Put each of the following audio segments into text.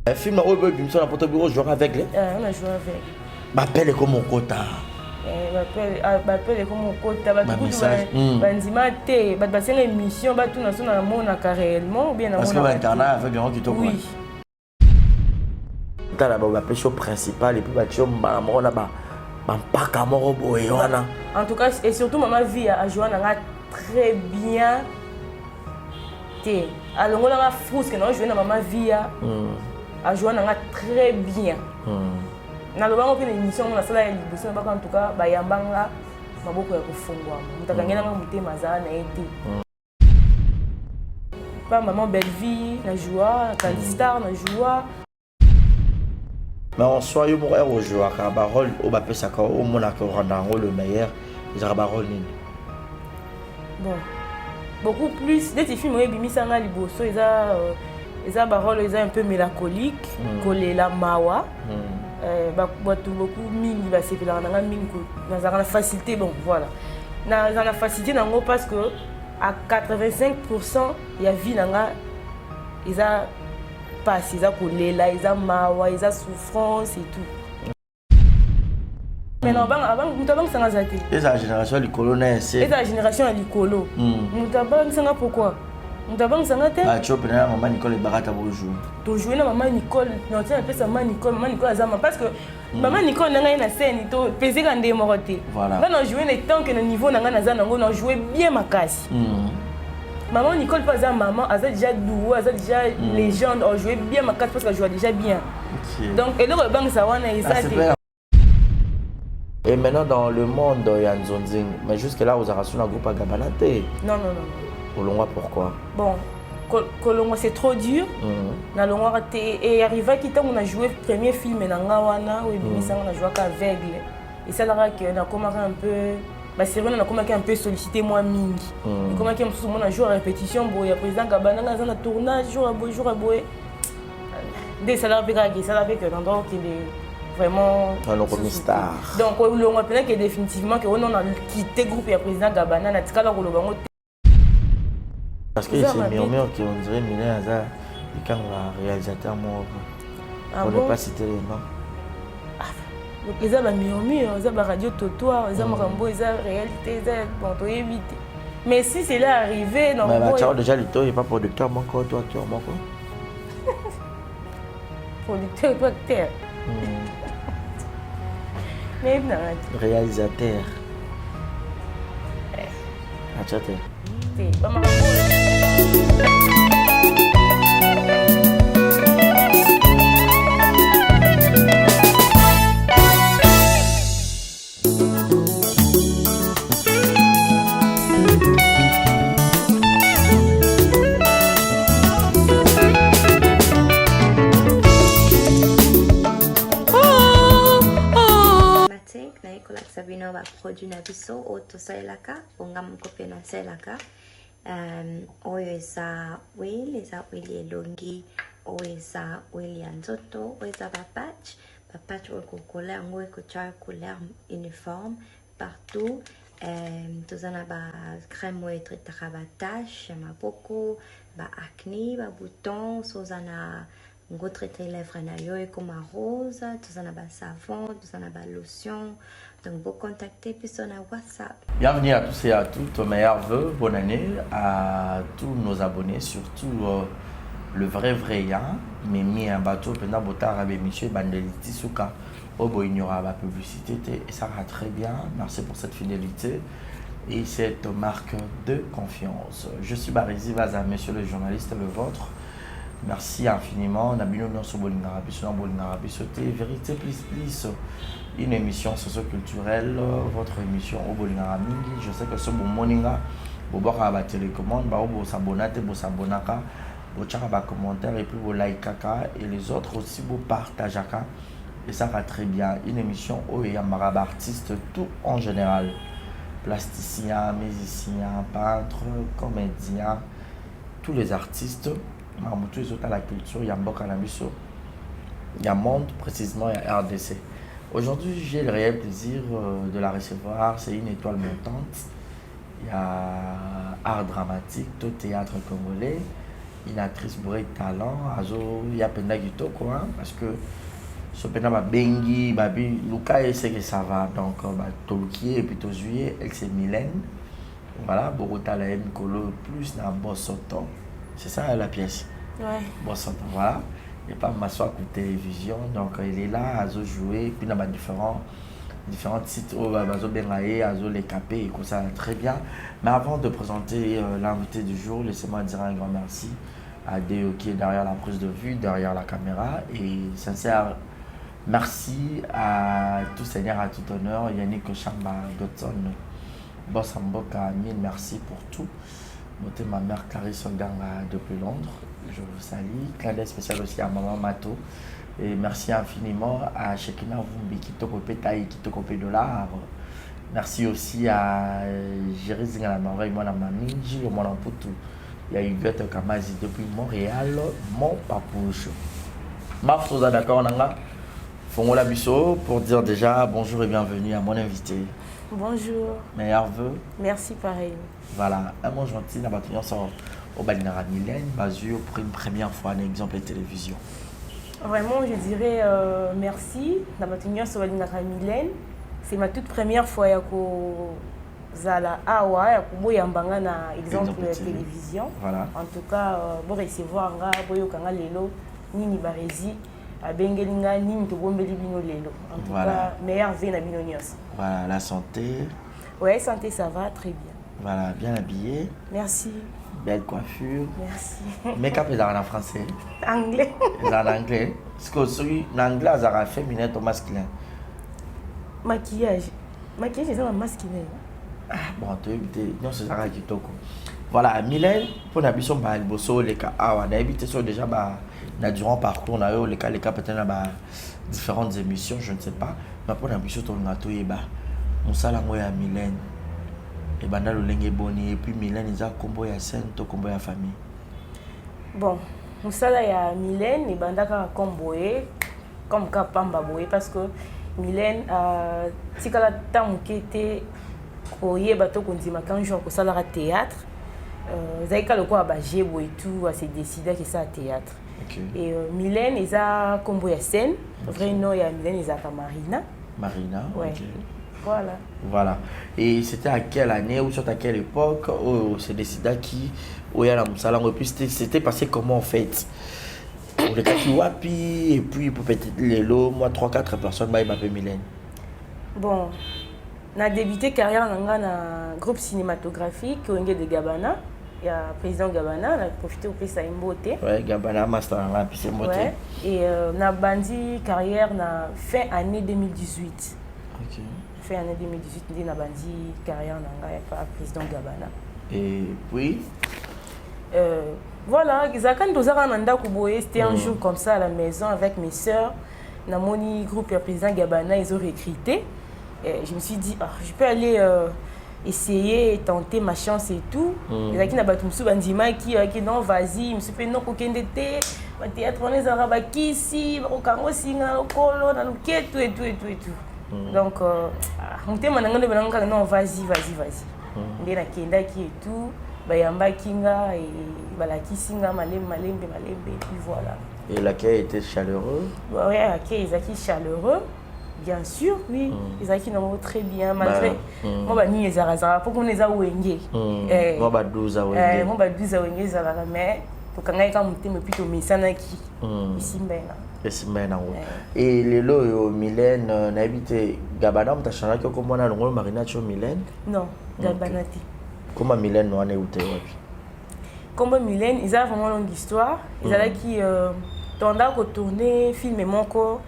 Un film où il me porte bureau jouer avec les. On a joué avec. M'appelle comme mon quota. M'appelle comme mon quota. Bah message. Banzima té. Bah c'est une émission. Bah tout na son na mon réellement ou bien na mon. Parce que l'internet avec les gens qui t'ont. Oui. T'as la bah show principal et puis bah tu as mon là-bas. Bah pas comme robot et voilà. En tout cas et surtout maman vie a joué na très bien. Té. Alors on a frousse que non joué na maman vie a joué très bien. Na lo bango pe émission na sala ya liboso na en tout cas ba yambanga maboko ya kufungwa mutakangena nga mutema za na été pas maman belle vie na joie Candy Star na joie mais en soi yo mo héros joueur ka ba rôle au ba pesa ka au mona ka rendre le meilleur ils aura ba rôle nini bon beaucoup plus des films où bimisa nga liboso ils a ba rôle ils un peu mélancolique kolela mawa beaucoup mingi va se faire dans mingi dans la facilité bon voilà dans la facilité nango parce que à 85% il y a vie nanga ils a passé ils a kolela ils a mawa ils a souffrance et tout mais non avant mutabang sanga zati et la génération likolo na c'est et la génération likolo mutabang sanga pourquoi mutabang sanga te ba chop na maman Nicole Barata bonjour to jouer na maman Nicole non tu appelles ça maman Nicole azama parce que maman Nicole nanga na scène to peser quand des moroté voilà on jouer les temps que le niveau nanga na za nango on jouer bien makasi maman Nicole pas za maman a déjà doué a déjà légende on jouer bien makasi parce qu'elle joue déjà bien donc et le bank ça wana ça et maintenant dans le monde il y a Nzonzing mais jusque là aux arrations la groupe Gabanate non Kolongwa pourquoi bon Kolongwa c'est trop dur na longwa et arriva qui on a joué premier film na ngawana ou bimisa on a joué qu'aveugle et ça là que on a commencé un peu bah c'est vrai on a commencé un peu solliciter moi mingi et comment que on a joué à répétition bon il y a président Gabana dans un tournage jour à boy des salaires pégages ça là fait que donc il est vraiment un star donc on a peut-être que définitivement que on a quitté groupe et président Gabana na tikala ko lobango parce que c'est murmure qui on dirait Milen Hazard et quand le réalisateur mort on ne pas citer les noms donc ils ont murmure ils ont radio totoir ils ont rambo ils ont réalité ils ont bon to éviter mais si c'est là arrivé donc mais tu as déjà le il est pas producteur mon quoi toi acteur mon quoi producteur ou acteur mais non réalisateur achate vamos Sabino va produire na biso auto sailaka ongam kopie na sailaka oyo eza oil elongi oyo eza oil ya nzoto oyo eza bapatch oyo kokola yango ekotia couleur uniforme partout toza na bacrème oyo etretaka batache ya maboko baacne babouton so oza na ngo traiter lèvres na yo ekoma rose toza na basavon toza na balotion. Donc, vous contactez puis sur WhatsApp. Bienvenue à tous et à toutes. Meilleurs vœux, bonne année à tous nos abonnés, surtout le vrai Yann. Mais mis un bateau, pendant Botard avec Monsieur Bandeliti Souka. Oh, bon, il y aura la publicité et ça va très bien. Merci pour cette fidélité et cette marque de confiance. Je suis Barizi Vaza, monsieur le journaliste, le vôtre. Merci infiniment. Nabino Nonso Bolingarabi, Sonan Bolingarabi, sauté Vérité Plus. Une émission socio-culturelle, votre émission au Bolingarabi. Je sais que ce bon moninga, vous boire la télécommande, vous s'abonnez, vous s'abonnez, vous tirez des commentaires et puis vous likez et les autres aussi vous partagez. Et ça va très bien. Une émission où il y a un artiste tout en général. Plasticien, musicien, peintre, comédien, tous les artistes. Tous les autres à la culture, il y a un cannabis, il y a monde précisément, il y a RDC. Aujourd'hui, j'ai le réel plaisir de la recevoir. C'est une étoile montante. Il y a art dramatique, tout théâtre congolais. une actrice bourrée de talent. Il y a Penda Kitoko, hein, parce que ce Penda Bengi, Babi, Luka, il sait que ça va. Donc, Toluki et puis Tozuye, elle c'est Mylène. Voilà, Bogota la Mkolo plus dans Bossoto. C'est ça la pièce. Ouais. Bossoto, voilà. Et pas m'asseoir à télévision. Donc, il est là, à jouer, puis dans différents sites où Azo Bengaye, Azo les capés, et comme ça, très bien. Mais avant de présenter l'invité du jour, laissez-moi dire un grand merci à Déo qui est derrière la prise de vue, derrière la caméra. Et sincère merci à tout seigneur, à tout honneur, Yannick Chamba Dotson, Boss Amboka, mille merci pour tout. Moté ma mère Clarisse Oganga depuis Londres, je vous salue. Clin d'œil spécial aussi à Maman Mato. Et merci infiniment à Shekina Vumbi qui te copie taille, qui te copie $. Merci aussi à Jérémy Zingalamara, moi, mamie, Gilles Molamputu. Il y a Yvette Kamazi depuis Montréal, mon papouche. Marc, vous êtes d'accord, Nanga? Fongola Bisso pour dire déjà bonjour et bienvenue à mon invité. Bonjour. Meilleurs vœux. Merci, pareil. Voilà, un mot gentil, dans votre sort au Balinara Mylène, basé pour une première fois, un exemple de télévision. Vraiment, je dirais merci. Dans votre union sur Balinara Mylène, c'est ma toute première fois que Zala Awa, que je suis na exemple de télévision. Voilà. En tout cas, pour recevoir nga, boyo kanga lelo, nini barezi, abengelinga nini to bombeli bino lelo. En tout cas, meilleur vœu na bino nyos. Voilà, la santé. Ouais, santé, ça va très bien. Voilà, bien habillé. Merci. Belle coiffure. Merci. Make-up est en français. Anglais. En anglais. Parce que celui en anglais, ça a féminin ou masculin. Maquillage. Maquillage, c'est un masculin. Ah, bon, tu es non, c'est ça qui toque. Voilà, Mylène, pour la mission, il bosso les cas. Ah, on a évité ça déjà, durant le parcours, on a eu les cas peut-être dans différentes émissions, je ne sais pas. Mais pour la mission, on a tout on s'est allé à Mylène. Et banda le lengue boni et puis Mylène ils a combo ya scène to combo ya famille. Bon, musala ya Mylène et banda ka comboé comme ka pamba boé parce que Mylène si kala tamu kete koye bato kondima quand jour ko sala théâtre zaika le quoi ba jebo et tout c'est décidé que ça théâtre. Okay. Et Mylène ils a combo ya scène, vrai nom ya Mylène ils a Marina. Marina. Ouais. Okay. Voilà. Voilà. Et c'était à quelle année ou sur à quelle époque c'est décidé qui où il y a la Moussala et puis c'était passé comment en fait? On est qui wapi et puis pour peut-être les lots moi 3-4 personnes bah il m'appelle Mylène. Bon, on a débuté carrière dans un groupe cinématographique au de Gabana. Il y a le président Gabana, on a profité au pays Saimbote. Ouais, Gabana Master là puis Saimbote. Ouais. Et on a bandi carrière na fin année 2018. OK. Fin année 2018, on a bandi carrière dans le président Gabana. Et puis voilà, c'était un jour comme ça à la maison avec mes soeurs. Dans mon groupe, le président Gabana, ils ont recruté. Et je me suis dit, je peux aller essayer, tenter ma chance et tout. Les gens qui n'ont pas tout qui non, vas-y, je me suis fait non, aucun d'été. Le théâtre, on est en ici, on est en Colo, on est tout et tout et tout et tout. Donc, mon thème, non, vas-y. On est en et tout. Bayamba Kinga et Balakisinga, Malembe, et puis voilà. Et l'accueil était chaleureux? Oui, l'accueil est chaleureux, bien sûr, oui. Les acquis nous très bien, malgré. Moi, je suis Zarazara, pour qu'on les a ouengés. Moi, je suis ouengés. Moi, je suis ouengés, Zarazara, mais pour qu'on ait un thème plutôt Missanaki, ici, maintenant. Et les lots, Mylène, on a habité Gabana, tu as changé comme on a le Marina Mylène? Non, Gabanati. Comment Mylène nous en est où? Comme Mylène, ils ont vraiment une longue histoire. Ils ont qui tourné film et mon corps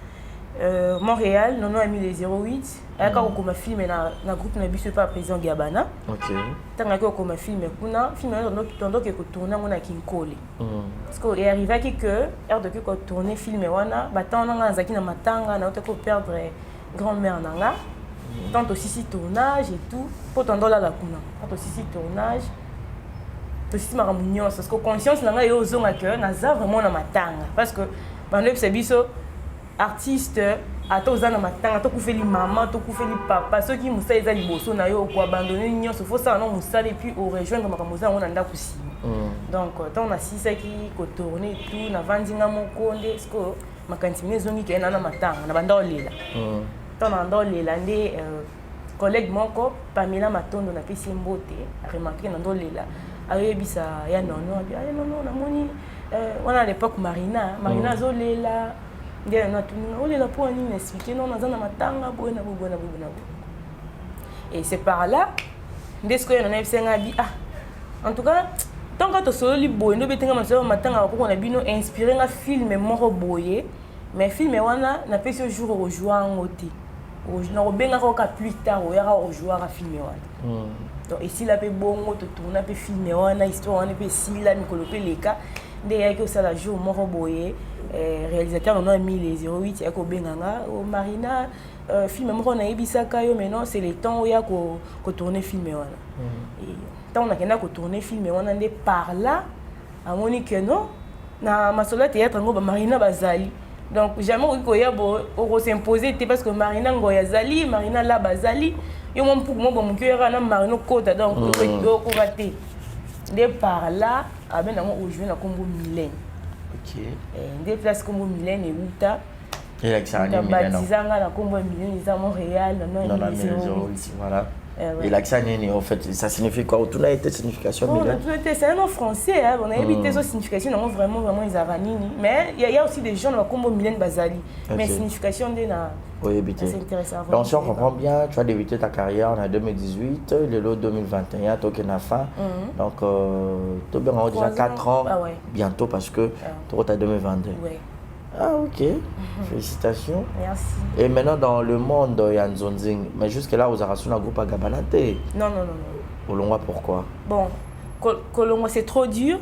Montréal, non a mis les 08. Et quand on a filmé dans le groupe na biso pas président Gabana. OK. Tant que on a filmé kuna film dans que tourner on a Kinkole. Parce que est arrivé que heure de que tourner film wana batant na zaki na matanga na ko perdre grand-mère nanga. Tant aussi tournage et tout pour tendre la kuna. Tant aussi tournage. Aussi ma réunion parce que conscience nanga yo zonga que naza vraiment na matanga parce que bande c'est biso artiste atoza na matanga to kufeli maman to kufeli papa ceux qui musa eza liboso na yo ko abandonner nyonso faut ça non musa et puis au rejoindre makambo za on anda kusima Donc tant na sisa qui ko tourner tout na vandinga moko nde sko makanisi mine zongi ke na matanga na banda olela tant na banda olela nde collègue moko Pamela Matondo na pesi mbote a remarqué na ndolela ayebisa ya nono non na moni on à l'époque Marina zolela nde na tununa olela pour ni expliquer non na zana matanga bona. Et c'est par là nde sko na nefsenga bi en tout cas tant que tu solo li boye no betenga maso matanga ko na bino inspiré nga film moko boye mais film wana na pesi au jour au jour ngoti na robenga ko ka plus tard o ya au jour a film wana donc ici la pe bongo to tourna pe film wana histoire wana pe sila mikolo pe leka nde ya ko sala jour moko boye réalisateur no 1008 ya ko benganga o Marina film moko na yebisaka yo mais non c'est le temps où ya ko tourner film wana et tant on a kena ko tourner film wana nde par là amoni que non na masola théâtre ngo ba Marina bazali donc jamais ko ya bo o s'imposer parce que Marina ngo ya zali Marina la bazali yo mon pour moi bon cœur na Marina kota donc ko raté nde par là abena ngo o jouer na kombo Mylène. OK nde place kombo Mylène et Uta et l'accent Mylène na kombo Mylène à Montréal non voilà. Et l'accent en fait, ça signifie quoi? Tout a été signification. C'est un nom français, hein. On a évité cette signification, non vraiment ils avanini. Mais il y a aussi des gens comme Mylène Bazali. Mais signification de na. Oui, éviter. C'est intéressant. Donc si on comprend bien, tu as débuté ta carrière en 2018, le lot 2021, tu as fin. Donc tu as déjà 4 ans bientôt parce que tu as 2022. Ouais. Ah ok, félicitations. Merci. Et maintenant dans le monde Yanzonzing, mais jusque-là vous avez reçu un groupe à Gabanate. Non. Olongwa pourquoi? Bon, Kolongwa c'est trop dur.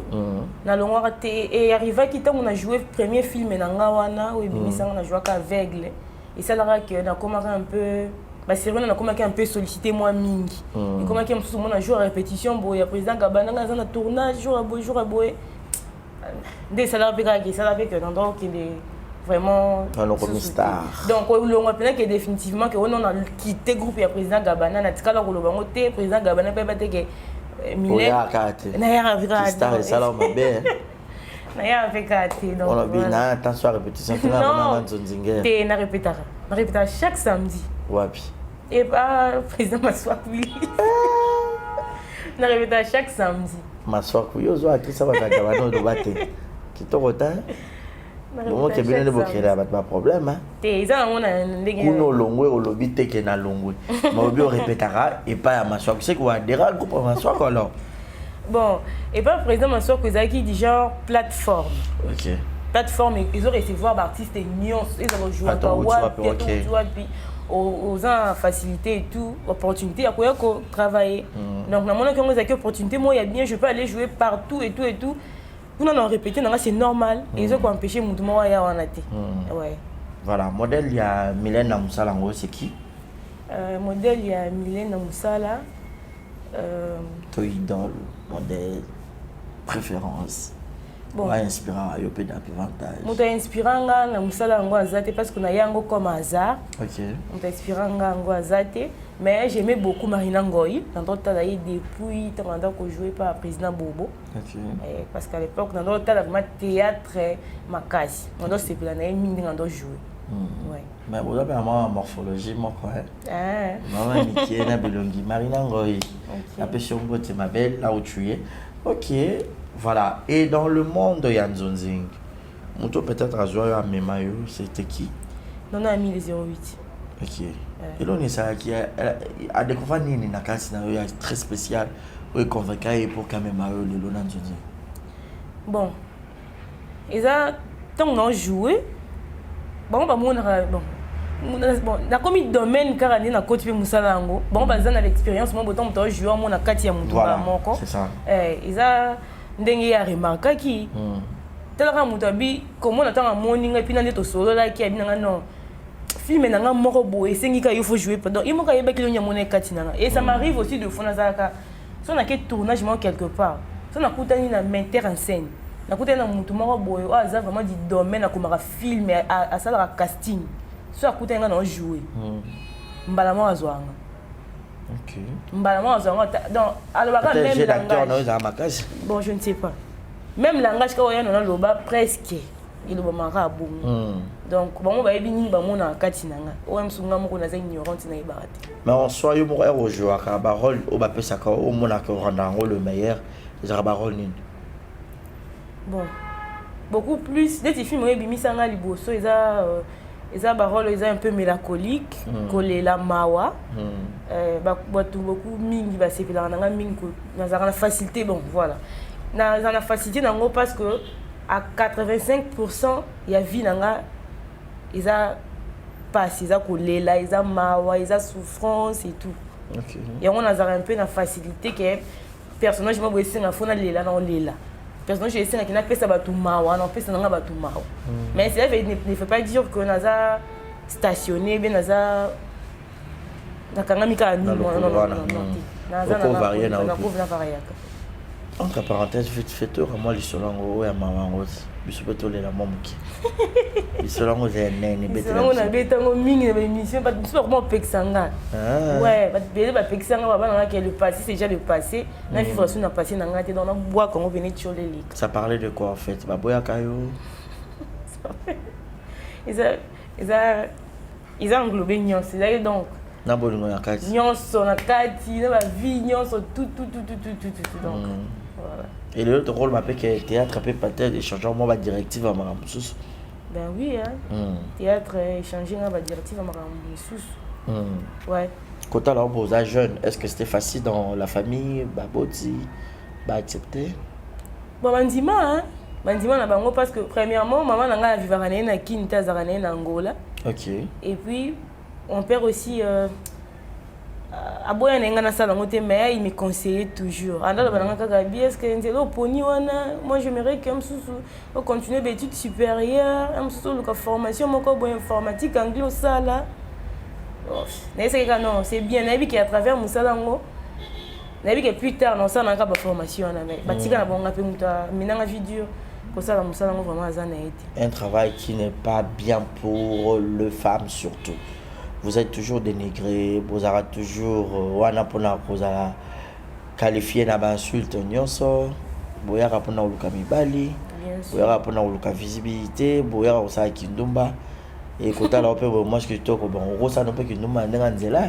Na Longwa raté et arriva qui on a joué premier film na ngawana ou bimisa on a joué qu'aveugle. Et ça là que on a commencé un peu bah c'est vrai on a commencé un peu solliciter moi mingi. Et comment que on a joué à répétition bon il y a président Gabana dans un tournage jour à boy. Dès ça là que dans qu'il est vraiment un star. Donc on a que définitivement que on a quitté groupe et président Gabana na tika la ko lobango te président Gabana pe ba te que Mylène na ya avika star ça là mabe na ya avika te donc on a bien attention à répétition que na Nzonzinga te na répéta chaque samedi wapi et pas président Maswakuli na répéta chaque samedi Maswakuli yo zo akisa ba Gabana do bate kitokota bon que bien ne bokela ba problème hein te ça on a ndenge kuno longwe olobi te ke na longwe mais obi on répétera et pas à Maswak c'est quoi dera groupe Maswak alors bon et pas président Maswak qui dit genre plateforme. OK Plateforme ils ont recevoir d'artistes nions ils ont joué à puis aux facilité et tout opportunité à quoi travailler donc na mona que on a opportunité moi il y a bien je peux aller jouer partout et tout vous n'en répété c'est normal et ils ont empêché mon mouvement à Yawanate. Ouais. Voilà, modèle il y a Mylène Namusala c'est qui? Modèle il y a Mylène Namusala ton idole, modèle, préférence. Bon, inspirant à Yopé davantage. Mon inspirant na Musala ngo azate parce qu'on a yango comme hasard. OK. Mon inspirant ngo azate mais j'aimais beaucoup Marina Ngoyi dans d'autres tas depuis pendant que joué par le président Bobo. OK. Parce qu'à l'époque dans d'autres tas de théâtre makasi. On doit se planer mine dans jouer. Ouais. Mais vous avez vraiment morphologie moi quoi. Maman Mickey na Belongi Marina Ngoyi. Après Shongo c'est ma belle là où tu es. OK. Voilà. Et dans le monde de Yanzonzing, Mouto peut-être à jouer à Memayo, c'était qui? Non, ami les 08. OK. Et là, on est ça qui a découvert une scénario très spécial où il convaincu pour quand même le Yanzonzing. Bon. Et ça, tant qu'on a joué, bon, na comme domaine car on est na côté musala ngo bon bah ça l'expérience moi boton to jouer moi na kati ya mutuba moko c'est ça isa ndenge ya remarque qui tala mutabi comment on attend morning et puis na to solo là qui abina non film na moko bo esengi ka il faut jouer pendant il mo ka yeba kilo nyamone kati na et ça m'arrive aussi de fona zaka so na ke tournage moi quelque part so na kutani na metteur en scène na kutani na mutu moko bo o aza vraiment du domaine na komaka film à ça la casting so akuta nga na jouer mbala mo azwanga Ok. Mbala moi donc alors même langage. Bon, je ne sais pas. Même langage quand on a loba presque il va mara bon. Donc bon ba ebini ba mona kati nanga. O msunga moko na za ignorante na ibarate. Mais en soi yo mo au joueur ka barol o ba pesa ka o mona ka rendre le meilleur. Les barol nini. Bon. Beaucoup plus des films où ebimi sanga liboso eza barol eza un peu mélancolique collé la mawa. Beaucoup mingi ba sepela nanga mingi na za facilité bon voilà. Na za facilité nango parce que à 85% il y a vie nanga eza passe eza kolela eza mawa eza souffrance et tout. OK. Et on a un peu na facilité que personnage mo boyesi na fona lela na lela. Personnage essaie na kina pesa batu mawa na pesa nanga batu mawa. Mais cela ne fait pas dire que naza stationné bien naza nakangamika non. Naza na varier na entre parenthèses fait moi l'isongo ya mama ngos biso betole la momuki l'isongo c'est nene betela on a betango mingi na émission pas comment pexanga ouais ba pexanga ba na que le passé c'est déjà le passé na vivre sur na passé na ngate dans na bois quand on venait de choler lik ça parlait de quoi en fait ba boya kayo ils ont englobé nyons c'est donc na bolingo ya kati nyonso na kati na ba vie nyonso tout donc voilà. Et l'autre rôle m'appelle que théâtre peut-être échanger moi directive à Maramoussous. Ben oui hein. Théâtre échanger ma directive à Maramoussous. Ouais. Quand on a posé jeune, est-ce que c'était facile dans la famille baboti ba accepter? Bon bandima na bango parce que premièrement maman nanga vivre na Kinta zarane na Angola. OK. Et puis on perd aussi aboya nenga na sala ngote mais il me conseillait toujours andala bananga kaka bi est-ce que nzelo poni wana moi j'aimerais que msusu au continuer des études supérieures msusu la formation moko bon informatique anglais sala mais c'est que non c'est bien nabi qui à travers musala ngo nabi que plus tard non ça na ka ba formation na mais batika na bonga pe muta minanga vidéo ko sala musala ngo vraiment azana été un travail qui n'est pas bien pour le femme surtout. Vous êtes toujours dénigré, vous avez toujours wana pona kozala qualifié na ba insulte nyonso, boya rapona uluka mibali, boya rapona uluka visibilité, boya osala kindumba et kota la pe moi je te ko bon rosa no pe kindumba ndenga nzela.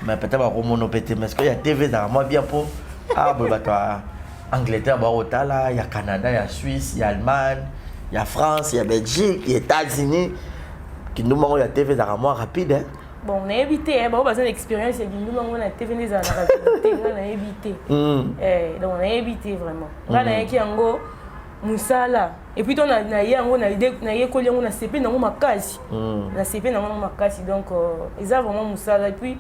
Mais peut-être ba romono pété mais est-ce qu'il y a TV dans moi bien pour ba Angleterre ba otala, il y a Canada, il y a Suisse, il y a Allemagne, il y a France, il y a Belgique, il y a États-Unis. Qui nous manque la TV dans moi rapide hein. Bon on a évité hein, bon besoin d'expérience et nous manque la TV dans la rapidité on a évité. Donc on a évité vraiment. Là na yaki yango musala et puis on a yango na yeko yango na CP na makasi. Na CP na makasi donc ils a vraiment musala et puis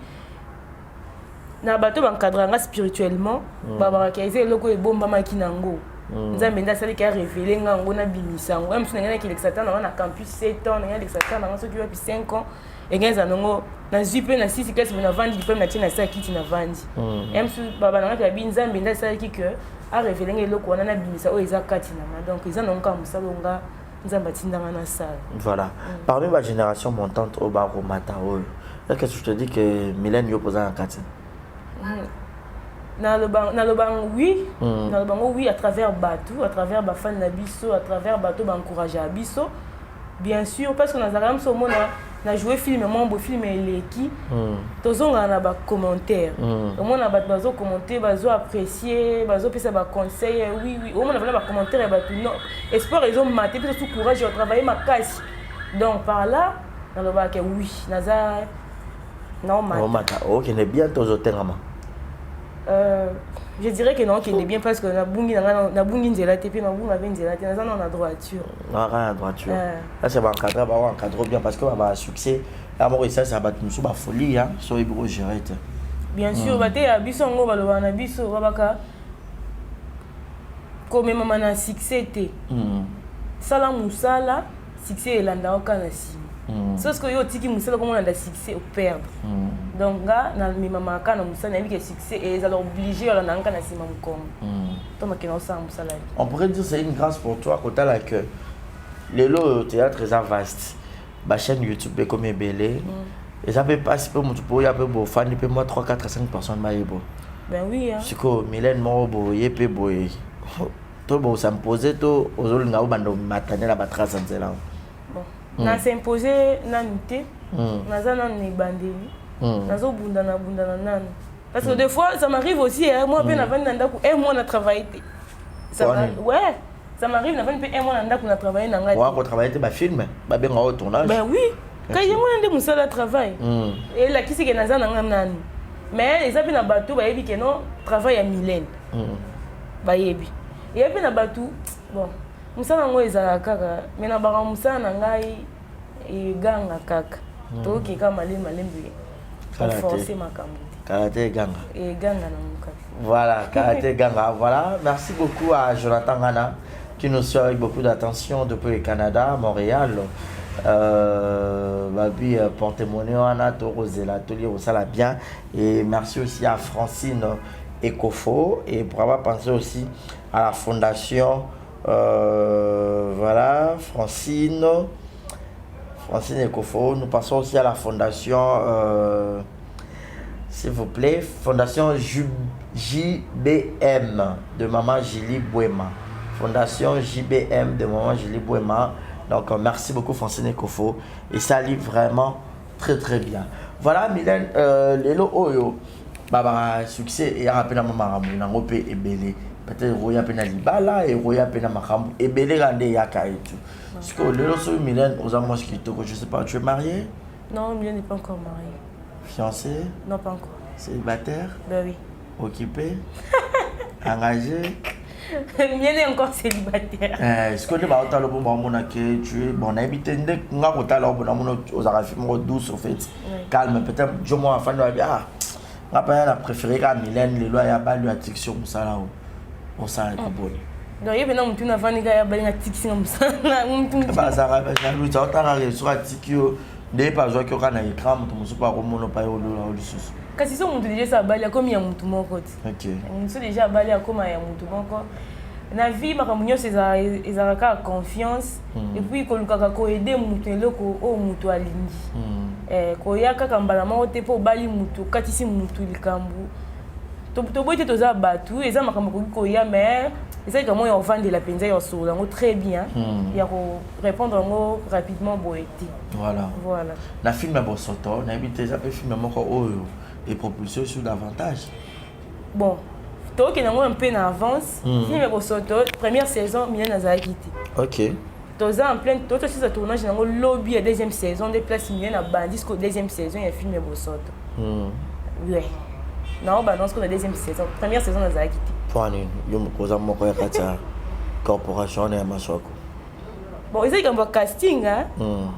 na bato bankadranga spirituellement ba kaise loko e bomba makinango. Nzambe ndasali ki a révélé ngango na bimisango même si ngana ki l'exatan na campus 7 ans ngana l'exatan na soki wapi 5 ans et ngeza nango na zipe na 6 classe na vandi diplôme na tina sa kiti na vandi même si baba na ka binzambe ndasali ki que a révélé ngelo na bimisa o eza kati na donc ils en ont comme ça longa nzamba tindanga na salle. Voilà. Parmi ma génération montante au baro matao qu'est-ce que je te dis que Mylène yo posa en kati na le bang oui na le bang oui à travers bateau à travers ba fan na biso à travers bateau ba encourager biso bien sûr parce que na zaram so mona na jouer film mon beau film eleki tozonga na ba commentaire au mona ba bazo commenter bazo apprécier bazo pesa ba conseil oui au mona ba commentaire ba tout non espoir ils ont maté puis tout courage à travailler ma casse donc par là na le ba que oui naza non mata OK n'est bien tozoterama. Je dirais que non, qu'il est bien parce que na bungi nzela te puis na bunga ben nzela te na na droiture. Na droiture. Là c'est encadrer bien parce que ba succès là moi ça va musu ba folie hein, so ibro gérer. Bien sûr, ba te ya biso ngo ba lo na biso babaka. Comme maman na succès te. Sala musala, succès elanda okana si. Sauf que yo tiki musala comme on a succès au perdre. Donc là na mi mama kana musala na que succès et ils ont obligé à nanga na sima mkongo. Donc que non ça musala. On pourrait dire c'est une grâce pour toi quand là que le théâtre est vaste. Ba chaîne YouTube comme belé Et ça peut passer pour il y a peu beau fan peut moi 3 4 5 personnes maïbo. Ben oui hein. Siko Mylène Morobo yepé boy. To bo s'imposer to ozolinga ubando matane la batrace nzela. Bon. Na s'imposer nanité. Naza nan ne bandeli. Nazo bundana nan. Parce que des fois ça m'arrive aussi hein, moi ben avant nanda un mois on a travaillé. Ça ouais. Ça m'arrive na un mois nanda qu'on a travaillé na ngati. Ouais, on travaille ba film, ba ben au tournage. Ben oui. Quand il y a moins de moussa travail. Et là qui c'est que naza nan. Mais les amis na bateau ba yebi que non travail à Mylène. Ba yebi. Et puis na bateau bon. Moussa nango ezala kaka mais na ba moussa na ngai e ganga kaka. To ki ka malembe. Forcer makambo. Karaté ganga. Et ganga na muka. Voilà, Karaté ganga. Voilà, merci beaucoup à Jonathan Gana qui nous suit avec beaucoup d'attention depuis le Canada, Montréal. Babi porte-monnaie on a rosé l'atelier au sala bien et merci aussi à Francine Ecofo et pour avoir pensé aussi à la fondation voilà Francine Ecofo. Nous passons aussi à la fondation s'il vous plaît, fondation JBM de maman Julie Bouema. Fondation JBM de maman Julie Bouema. Donc merci beaucoup Francine Ecofo et ça lit vraiment très bien. Voilà Mylène lelo oyo baba succès et rappela maman nango pe ebele peut-être roya pena libala et roya pena makambu ebele rande yaka et tout. Parce que lelo so Mylène aux amours qui te je sais pas, tu es mariée? Non, Mylène n'est pas encore mariée. Fiancée? Non, pas encore. Célibataire? Ben oui. Occupé? Engagé? Mylène est encore célibataire. Est-ce que tu vas au talon pour moi que tu es bon habité on a au talon pour nous aux arafimos douce au fait calme peut-être je moi enfin de bien on a préféré qu'à Mylène les lois y a pas de attraction comme ça là on s'en est bon donc il y a maintenant tu n'as pas ni gars ben attraction comme ça là bah ça va Jean-Louis ça on a réussi à tikio des pas jouer qu'on a écran mon super romono pas au sous kasi so muntu déjà ça bali comme ya muntu moko OK muntu déjà bali comme ya muntu moko na vie makamunyo c'est ka confiance et puis ko lukaka ko aider mutu eloko o mutu alingi ko yaka kambala moko te po bali mutu katisi mutu likambu to boite to za batu eza makambo ko ya mais eza comment on vend de la penza yo solo ngo très bien ya ko répondre ngo rapidement boete voilà na film ya bosoto na habité ça peut film moko oyo et propulsé sur davantage. Bon, toi qui n'as un peu en avance, film Bosoto, première saison, Mylène a quitté. OK. Toi en plein, toi aussi ça tournage dans le lobby à deuxième saison, des places Mylène a bandit jusqu'au deuxième saison, il y a film Bosoto. Ouais. Non, bah non, c'est la deuxième saison, première saison a quitté. Pour nous, yo me cause mon corporation et machoko. Bon, ils ont un casting hein.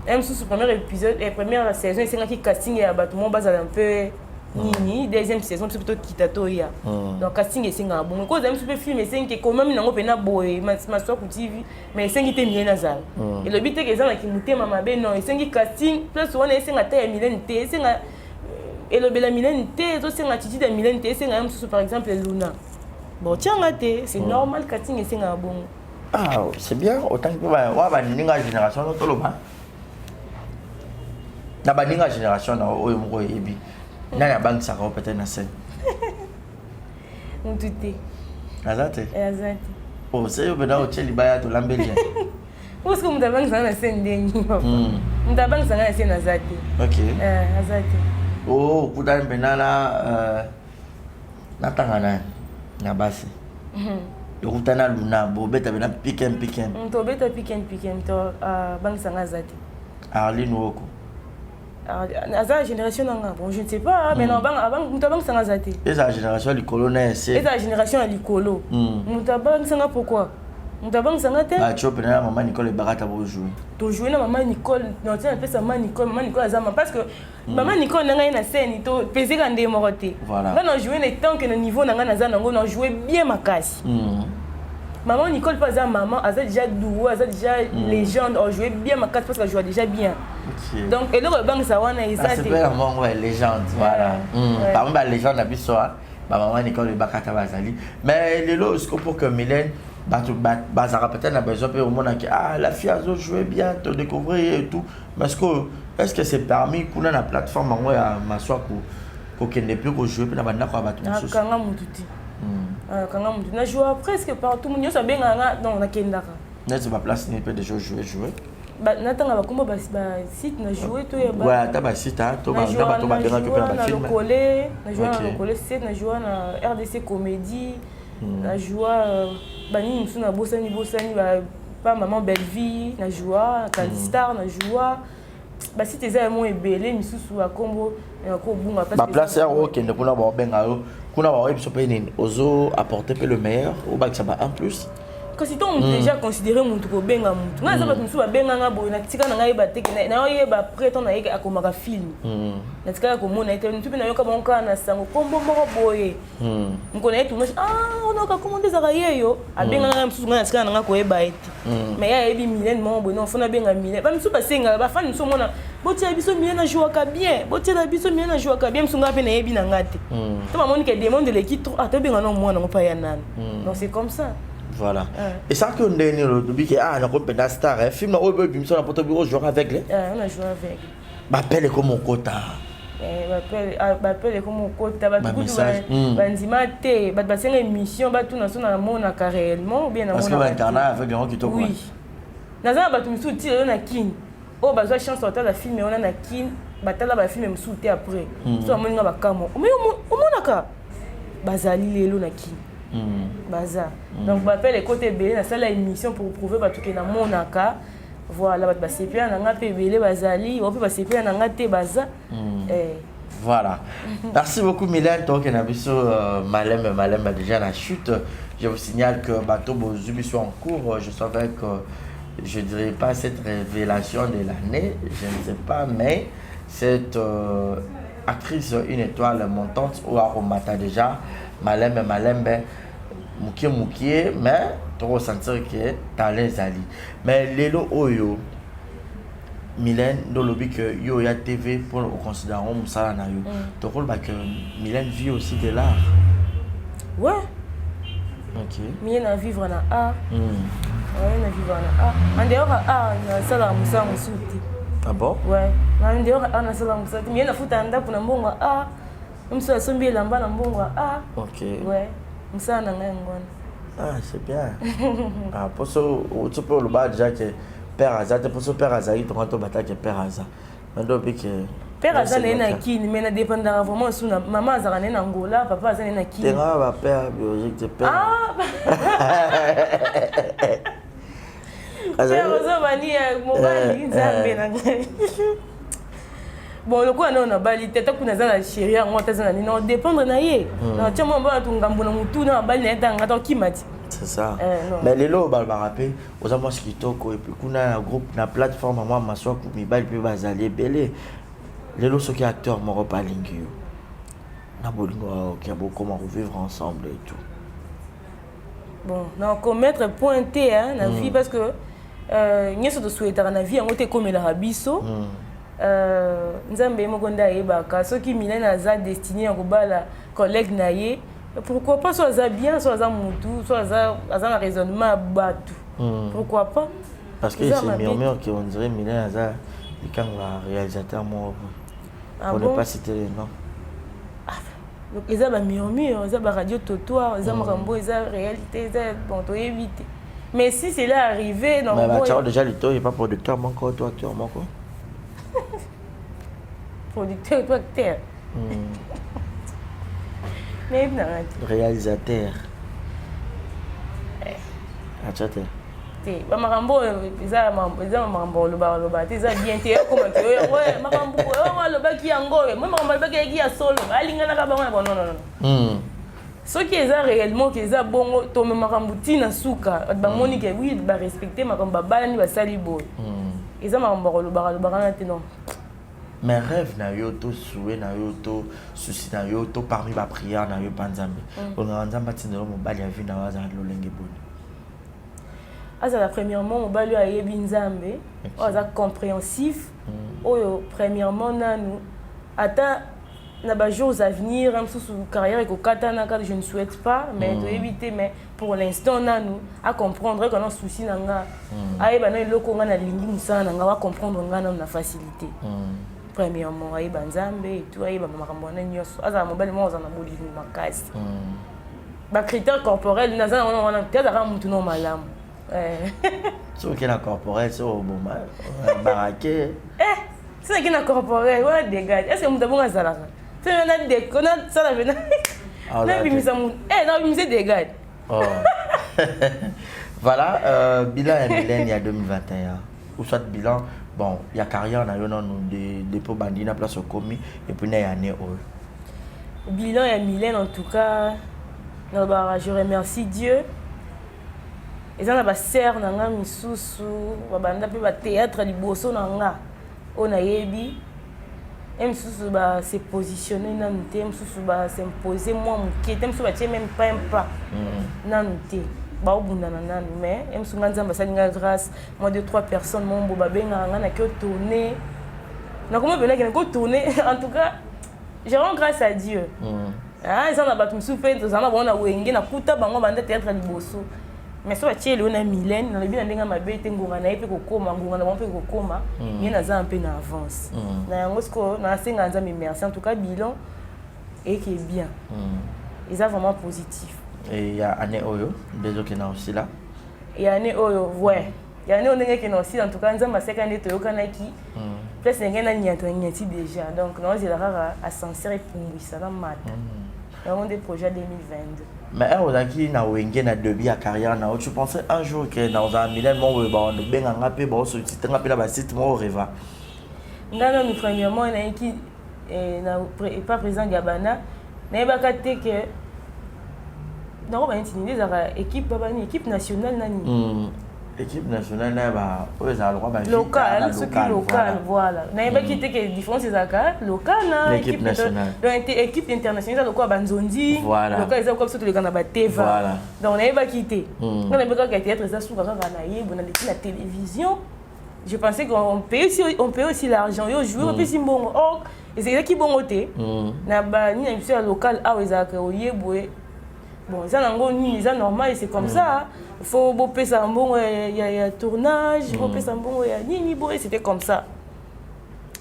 Même sous premier épisode et première saison, c'est un casting et abattement base un peu Nini, deuxième saison, c'est plutôt Kitatoya. Donc, casting est un bon. Quand même, super film, c'est que quand même, on a boy, ma soeur TV, mais c'est qui était bien nazal. Et le but est que les gens qui nous maman ben non, c'est un casting, plus on est un terre Mylène T, c'est un et le bel Mylène T, c'est un attitude de Mylène T, c'est un par exemple Luna. Bon, tiens, c'est normal, casting est un bon. Ah, c'est bien, autant que on va une génération, notre loma. La baninga génération, on est ebi. Nana banque ça peut-être na scène. On tuté. Azate. Azate. Oh, c'est yo bena o cheli baya to lambelien. Parce que mon banque ça na scène dengi. Mon banque ça na scène azate. OK. Azate. Oh, kudan benana na tangana na basi. Yokutana luna bo beta bena piken. To beta piken to banque ça na azate. Arline Woko. La génération bon je ne sais pas mais non avant mutabang sanga zate et la génération du colonel c'est et la génération à l'icolo mutabang sanga pourquoi mutabang sanga te bah tu peux na maman Nicole Barata pour jouer to jouer na maman Nicole non tu appelles ça maman Nicole azama parce que maman Nicole nanga na scène to peser quand des moroté voilà non jouer les temps que le niveau nanga na zana ngo non jouer bien makasi maman Nicole pas ça maman a déjà doué a déjà légende on jouer bien makasi parce qu'elle joue déjà bien. Donc, et le banque ça wana ça c'est vraiment ouais légende voilà par exemple la légende na biso maman Nicole Bakata bazali mais lelo est-ce que pour que Mylène ça peut-être a besoin de monde qui la fille a joué bien, te découvrir et tout. Mais est-ce que c'est permis qu'on a la plateforme en à m'asseoir pour qu'elle n'ait plus qu'au jouer puis na banda kwa batu mosusu. Kanga mututi. Kanga mututi. Na jouer presque partout mon yo sabenga non na kendaka. N'est-ce pas place ni peut déjà jouer. Natanga bakomba ba site na jouer to ya ba. Ouais, ta ba site to ba benga que na film. Na jouer na Lokole, c'est na jouer na RDC Comédie. Na jouer bani musu na bosani ba maman Belleville, na jouer Calistar, na jouer ba site eza mo ebele misusu a Kombo ko bunga parce que ba place ya OK ne kuna ba benga yo kuna ba ebiso pe nini ozo apporter le meilleur au bac ça va en plus. Quand si on déjà considéré mon truc benga muntu nga za musu ba benga nga boy na tika na ngai ba teke na yo ba prétend na yeke akomaka film na tika ko mona ite ntupi na yo ka bonka na sango Kombo moko boye ngona yetu on a commandé za yeyo abenga nga musu nga na tika na nga ko eba ete mais ya ebi Mylène mo boy non fona benga Mylène ba musu ba senga ba fan musu mona botia biso Mylène na jouaka bien botia la biso Mylène na jouaka bien musu nga pe na yebi na ngate to ba moni ke demande de l'équipe trop to benga non moi na pa ya nan donc c'est comme ça. Voilà. Et ça qu'on donne le bique on a compris la star film au bébé sur la porte bureau jouer avec les. On a joué avec. M'appelle comme quota. M'appelle comme quota ba tout bandima té ba senga émission ba tout na sona mona réellement ou bien na mona. Parce que internet avec gens qui to quoi. Oui. Na za ba tout musu ti na kin. Oh ba za chance sortir la film on a na kin ba tala ba film musu té après. So amoni nga ba kamo. Mais o monaka bazali lelo na kin. Baza. Donc je les côtés belé na sala émission pour prouver tout que na monaka voilà ba sepia na nga pe belé bazali ou pe ba sepia na nga te baza voilà. Merci beaucoup Mylène donc na biso Malem déjà la chute. Je vous signale que bateau Bozubi sont en cours. Je savais que je dirais pas cette révélation de l'année, je ne sais pas, mais cette actrice une étoile montante ou aromata déjà Malem Moukié, mais tu ressentir que tu les ali. Mais Lelo Oyo, Mylène, dans le but que yo ya TV pour considérer Moussala na yo. Tu rôle que Mylène vit aussi de l'art. Ouais. Ok. Mylène a vivre en art. Ouais, na vivre en art. En dehors art, na sala Moussa Moussouti. Ah bon? Ouais. En dehors art na sala Moussa. Mylène a foutu anda pour na mbongo art. Moussa sombi lamba na mbongo art. Ok. Ouais. Ah, c'est bien. Ah, pour ça, tu peux le battre déjà que Père Hazard, pour ça, Père Hazard, il te rend au bataille que Père Hazard. Père Hazard n'est pas qui, mais il dépend vraiment sous maman Hazard n'est pas Angola, papa Hazard n'est pas qui. C'est un père biologique de père. Ah! Père Hazard va dire, mon mari, il s'appelle. Bon, le coup, on a bali, tête qu'on a la chérie, on a non dépendre na yé. Non, tu m'as pas tout ngambo na mutu na bali na tanga to qui m'a dit. C'est ça. Mais les lots bal rappé, aux amas qui toko et puis qu'on a un groupe na plateforme moi ma soeur pour mi bal puis bazali belé. Les lots sont qui acteurs mon repas lingio. Na bolingo qui a beaucoup comment vivre ensemble et tout. Bon, donc mettre pointé hein la vie parce que n'y se de souhaiter na vie on était comme la rabiso. Nzambe mokonda yebaka soki Mylène aza destiné à kobala collègue na ye pourquoi pas soit aza bien soit aza mutu soit aza na raisonnement batu pourquoi pas parce que c'est murmure qui on dirait Mylène aza quand la réalisateur moi on ne pas citer les noms donc ils ont murmure ils ont radio totoir ils ont rambo ils ont réalité ils ont bon to éviter mais si c'est là arrivé donc mais tu as déjà le temps il pas producteur mon quoi toi acteur mon quoi producteur ou acteur. Mais réalisateur. Achate. Te, ba makambo eza makambo loba te eza bien te comme te ouais makambo ouais loba ki yango moi makambo loba ki ya solo alingana ka bango non non non. Ce qui est réellement qui est bon to makambo tina suka ba moni ke oui ba respecter makambo ba ni ba sali boy. Eza makambo loba na te non. Mes rêves na yo to souhait na yo to souci na yo to parmi ba prière na yo banzambe. On a nzamba tinelo mo bali ya vie na waza lolenge boni. Azala premièrement mo bali ya yebi nzambe, oza compréhensif. Oyo premièrement nanu ata na ba jours à venir même sous carrière ko katana quand je ne souhaite pas mais de éviter mais pour l'instant na nous à comprendre qu'on a souci nanga ayeba na loko nga na lingi musana nanga wa comprendre nga na facilité premièrement ayeba nzambe et tout ayeba makambo na nyoso aza mobali mo za na bolimi makasi ba critères corporels naza on peut-être ka mutu no malamu so que la corporelle so bon baraqué c'est que na corporel ouais dégage est-ce que mutu bon azalaka c'est on a des connat ça la vena na bimisa mu na bimisa dégage voilà bilan ya millénaire 2021 ou soit bilan bon il y a carrière na yo non de dépôt bandina place au commis et puis na année bilan ya millénaire en tout cas je remercie Dieu. Et ça, na serre na nga misusu, banda pe ba théâtre liboso na nga. On a yebi. Misusu ba se positionner na nté, misusu ba s'imposer moi muké, misusu ba tie même pas un pas. Na nté. Ba obunda na nanu mais misusu nganza mbasali nga grâce, moi 2-3 personnes mon bo ba benga nga na ko tourner. Na comment venir que ko tourner en tout cas, je rends grâce à Dieu. Ah, ils ont battu me souffler, ils ont bon na wenge na kuta bango banda théâtre liboso. Mais so atie le na Mylène, na bien ndenga mabete ngonga na epe kokoma, ngonga na mpe kokoma, bien na za un peu na avance. Na yango sko na senga nzambe merci en tout cas bilan et qui est bien. Ils ont vraiment positif. Et il y a année oyo, déjà qui na aussi là. Il y a année oyo, ouais. Il y a année onenge qui na aussi en tout cas nzamba sekande to yokanaki. Plus ngena nyati déjà. Donc non, j'ai la rare ascenseur et pumbisa na mata. On des projets 2022. Mais on a qui na wenge na début à carrière na tu pensais un jour que dans un millénaire mon bon benga ngapé bon so ti ngapé la ba site mon reva. Ngana nous premièrement na qui na pas président Gabana na ba katé que na ba intimider za équipe baba ni équipe nationale nani. Équipe nationale là bah eux ça droit bah local ce qui local voilà na ba quitté que différence c'est ça local na équipe nationale donc équipe internationale local banzondi local ça comme ça les gars ba teva voilà donc na ba quitté on a pas qu'à être ça sous ka na yebo na la télévision je pensais qu'on paye aussi l'argent yo jouer on peut si bon oh et c'est qui bon côté na ba ni na sur local ah ça ka yebo bon ça nango ni ça normal c'est comme ça il faut bopper ça bon il y a tournage bopper ça bon il y a ni bon c'était comme ça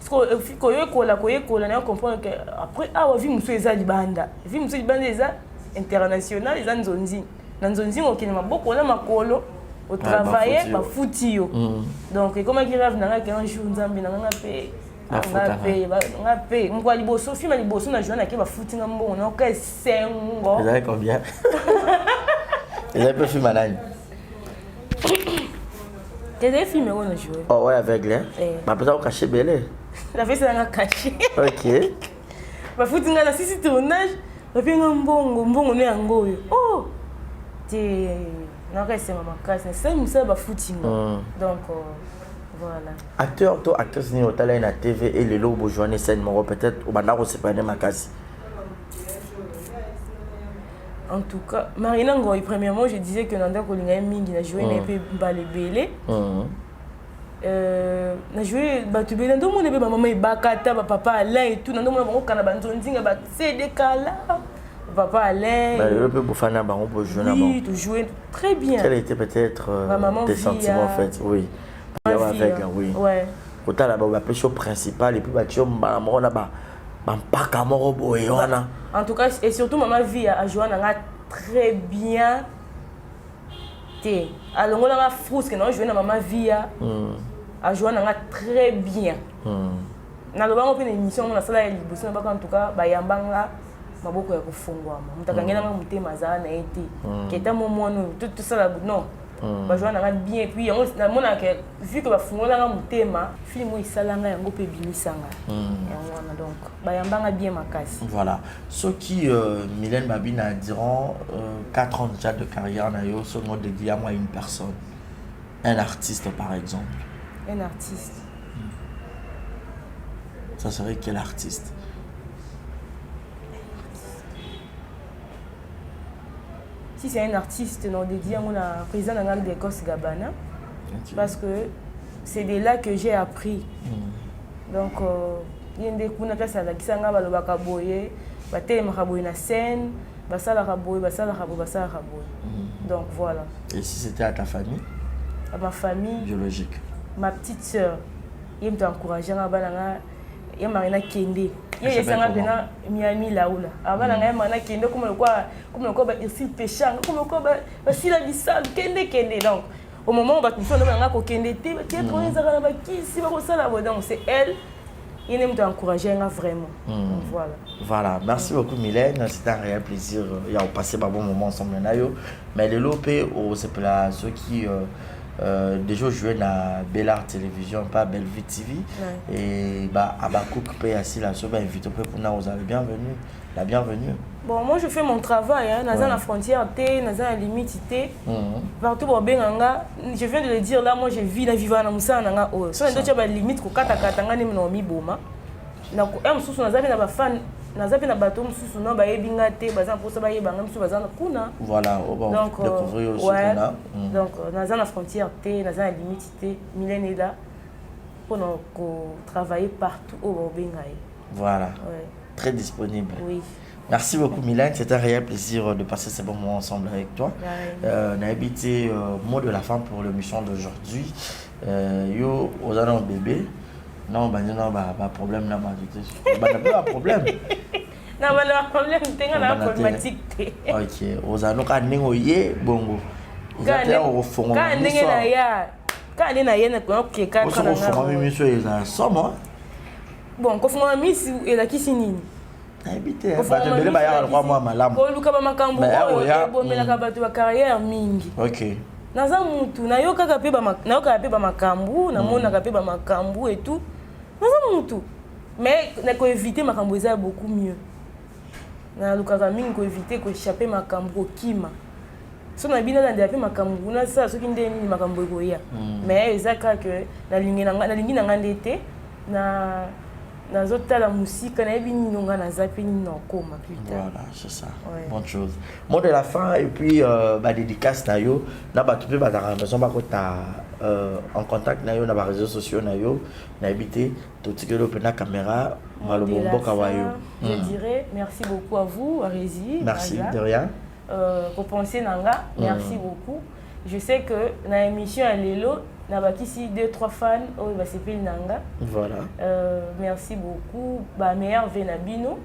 parce que koyekola na comprendre que après ah vie muso eza libanda eza international eza nzonzi na nzonzi okina maboko na makolo au travailler ba futio donc comment qui rêve na nga un jour nzambe na nga pe ngape mko liboso film liboso na journée ki ba futi nga mbongo na ka sengo vous avez combien vous avez pas film malade des films on a joué oh ouais aveugle bah peut-être au caché belé la fait ça nga caché OK ba futi nga na sisi tournage ba pe nga mbongo ne yango oh te na ka sema makasi c'est ça ba futi nga donc voilà. Acteur, c'est au talent à TV et le lobo journée scène mon peut-être au bandaro c'est pas ma case. En tout cas, Marina Ngoy premièrement je disais que Nanda Kolinga mingi na joué un peu balébélé. Na joué batubé ndo mon ebe maman ibakata papa Alain et tout ndo mon bango kana banzonzinga ba CD kala. Papa Alain. Le peu bofana bango pour jouer là-bas. Oui, tu jouais très bien. Quel était peut-être tes sentiments en fait, oui. Avec oui ouais autant là bas pêche principal et puis bah tu on a bah pas camoro boyona en tout cas et surtout maman vie à Joanna nga très bien té alors on a frusque non je na maman vie à Joanna nga très bien na lo bango pe na émission na sala ya liboso na baka en tout cas ba yambanga maboko ya kufungwa mutakangena nga mutema za na été keta momono tout ça là non ba joana nga bien puis on na mona que vu que ba fungola nga mutema film il salanga yango pe bimisanga on donc ba yambanga bien makasi voilà ceux qui Mylène Babina diront 4 ans déjà de carrière na yo so mode dédié à moi une personne un artiste par exemple un artiste ça serait quel artiste? Si c'est un artiste, non dédié à mon président de l'Écosse Gabana, parce que c'est de là que j'ai appris. Donc, yende kuna place alakisanga balobaka boye batelemaka boye na scène basalaka boye basalaka boye. Donc voilà. Et si c'était à ta famille? À ma famille biologique. Ma petite sœur, il m'a encouragé à balanga, il m'a rien kende. Il y a ça maintenant Miami Laoula. Avant la il m'a kende comme le quoi il péchant, comme le quoi si la bissal kende. Donc au moment où on fait on kende té trop ils ont la qui si va ça là donc c'est elle. Il m'a encouragé vraiment. Voilà. Voilà, merci beaucoup Mylène, c'était un réel plaisir. Il y a passé un bon moment ensemble mais les lopé aux ceux qui déjà joué dans Bellart Télévision, pas Bellevue TV. Et bah Abakouk paye assis là, sur invité pour nous, vous avez bienvenue, la bienvenue. Bon, moi je fais mon travail, dans la frontière, dans la limite, partout au Benganga. Je viens de le dire là, moi je vis la vivant dans Moussa Nanga. Si on a une limite, on a une limite, boma. Na sous na zapi na ba fan na zapi na bato mususu na ba yebinga te baza posa ba yebanga mususu baza na kuna. Voilà, on va découvrir aussi kuna. Donc na la frontière te, na la limite te, Mylène est là pour travailler partout au Bengaï. Voilà. Très disponible. Oui. Merci beaucoup Mylène, c'est un réel plaisir de passer ces bons moments ensemble avec toi. On a habité mot de la fin pour l'émission d'aujourd'hui. Yo aux annonces bébé. Non, bah non, bah problème là, bah pas problème. Non, bah le problème, t'es un problématique. Ok, aux annonces quand n'engo yé bongo. Ils appellent au fond. Quand n'engo na ya, quand n'engo na ya na quoi que quand on a. Au fond, monsieur, ils ont somme. Bon, quand on a mis et la qui signe. Habité. Bah tu veux pas y aller voir moi malam. Ko luka ba makambo ko bomela ka batu ba carrière mingi. Ok. Naza mutu na yo kaka pe ba makambo, na mona ka pe ba makambo et tout. Mais on a éviter ma camboisa beaucoup mieux. Na lukaka mingi ko éviter ko échapper ma cambo kima. So na bina na ndape ma cambo na ça soki ndeni ma cambo ko ya. Mais ezaka que na lingi na ngandete na zota la musique na bini nonga na zapi ni no koma plus tard. Voilà, c'est ça. Bonne chose. Mot de la fin et puis ba dédicace na yo na ba tupe ba ta maison ba ko ta en contact na yo na ba réseaux sociaux na yo na habité tout ce que le pena caméra malobombo kawayo. Je dirais merci beaucoup à vous Arési. Merci de rien. Pour penser nanga, merci beaucoup. Je sais que na émission à Lelo na ba kisi 2-3 fans oh ba sepeli nanga. Voilà. Merci beaucoup ba meilleur Venabino.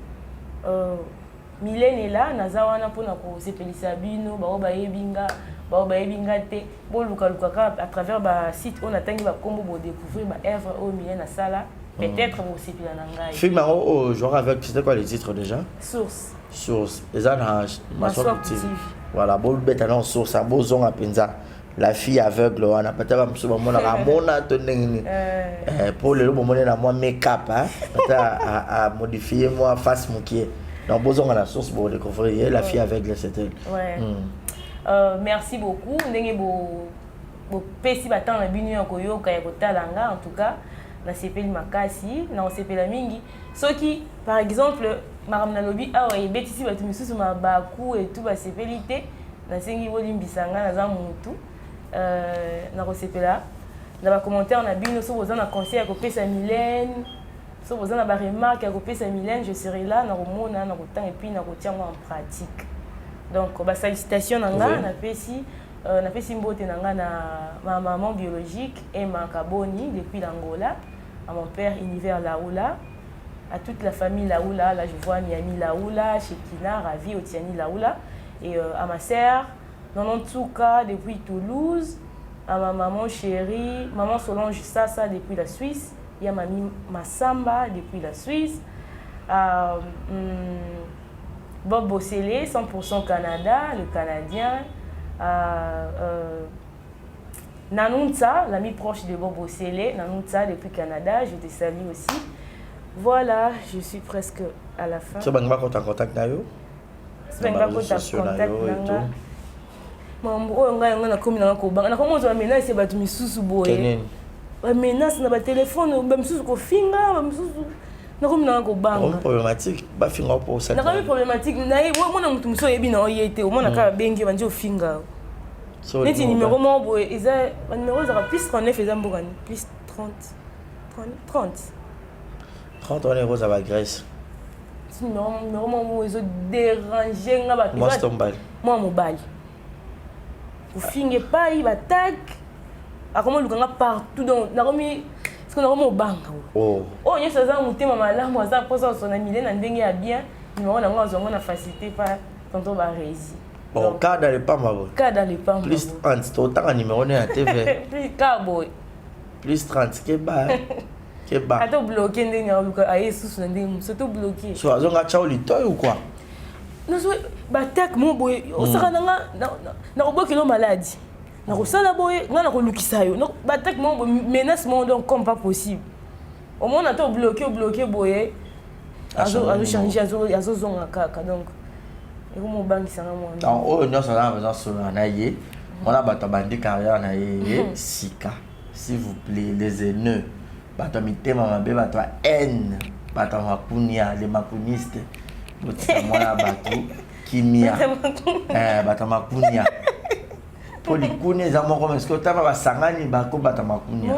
Mylène est là naza wana pona ko sepelisa bino ba yebinga te bon luka à travers ba site on attend ba kombo bo découvrir ba œuvre au Mylène na sala peut-être au sepela nanga. Film au genre avec c'était quoi les titres déjà? Source. Les anges Maswa TV. Voilà, bon bête non source un beau zon à Penza. La fille aveugle, on a peut-être un peu mona pour le moment on a moi make-up à modifier moi face moukier. Donc besoin à la source pour découvrir la fille aveugle c'est elle. Ouais. Merci beaucoup. Ndenge bo pesi batang na binu ya koyoka ya kotalanga en tout cas na sepeli makasi na sepela mingi. Soki par exemple maram na lobi awa ebetisi batu misusu mabaku et tout ba sepelité na sengi bolimbisanga na za mutu. Na resepela na ba commentaire na bino so boza na conseil ya kopesa Mylène so boza na ba remarque ya kopesa Mylène je serai là na romona na kotanga et puis na kotia en pratique. Donc ba salutation nanga na pesi mbote nanga na ma maman biologique Emma Kaboni depuis l'Angola, à mon père Univers Laoula, à toute la famille Laoula, là je vois Miami Laoula, Shekina, Ravi, Otiani Laoula et à ma sœur Nonantsuka depuis Toulouse, à ma maman chérie, maman Solange Sassa depuis la Suisse, il y a mamie Massamba depuis la Suisse, à Bob Bossele, 100% Canada, le Canadien, à Nanunza, l'ami proche de Bob Bossele, Nanunza depuis Canada, je te salue aussi. Voilà, je suis presque à la fin. Tu vas en contact avec nous? Tu vas en contact avec nous? Mambo nga na komi na ko banga na ko mozo menace batu misusu boye ba menace na ba téléphone ba misusu ko finga ba misusu na komi na ko banga problématique ba finga pour ça na komi problématique na ye mona mutu muso yebi na oyete o mona ka bengi banjo finga neti numéro mo boye eza ba numéro za plus 39 eza mbokani plus 30 30 € à la Grèce. Normalement, ils ont dérangé. Moi, c'est ton bal. Moi, mon bal. Vous finissez pas, il va tac. Comment le gars partout dans la remise. Parce qu'on a remis au banc. Oh, il y a ça, on était maman là, moi, ça, pour ça, on a mis les nandingues à bien. Mais on a facilité par tonton Barési. Bon, cas dans les pas, ma bonne. Cas dans les pas, plus 30, autant un numéro à TV. Plus cowboy. Plus 30, qu'est bas. Qu'est bas. Attends, bloqué, c'est tout bloqué. Soit on a ciao lito ou quoi? Non, c'est batak mon boy. On sera dans robot qui est maladie. Na ko sala boy, nga na ko lukisa yo. No batak mon boy menace mon donc comme pas possible. Au moins on a tout bloqué boy. Azo changer azo zonga kaka donc. Et comment banque ça moi. Donc oh non ça besoin sur na yé. On a bato bandi carrière na yé sika. S'il vous plaît les haineux. Bato mitema mabe bato haine. Bato makunia les makunistes. Botika mwana bato kimia. Bato makunia. Pour les couner, les amours comme est-ce que tu as sangani bako batamakunia.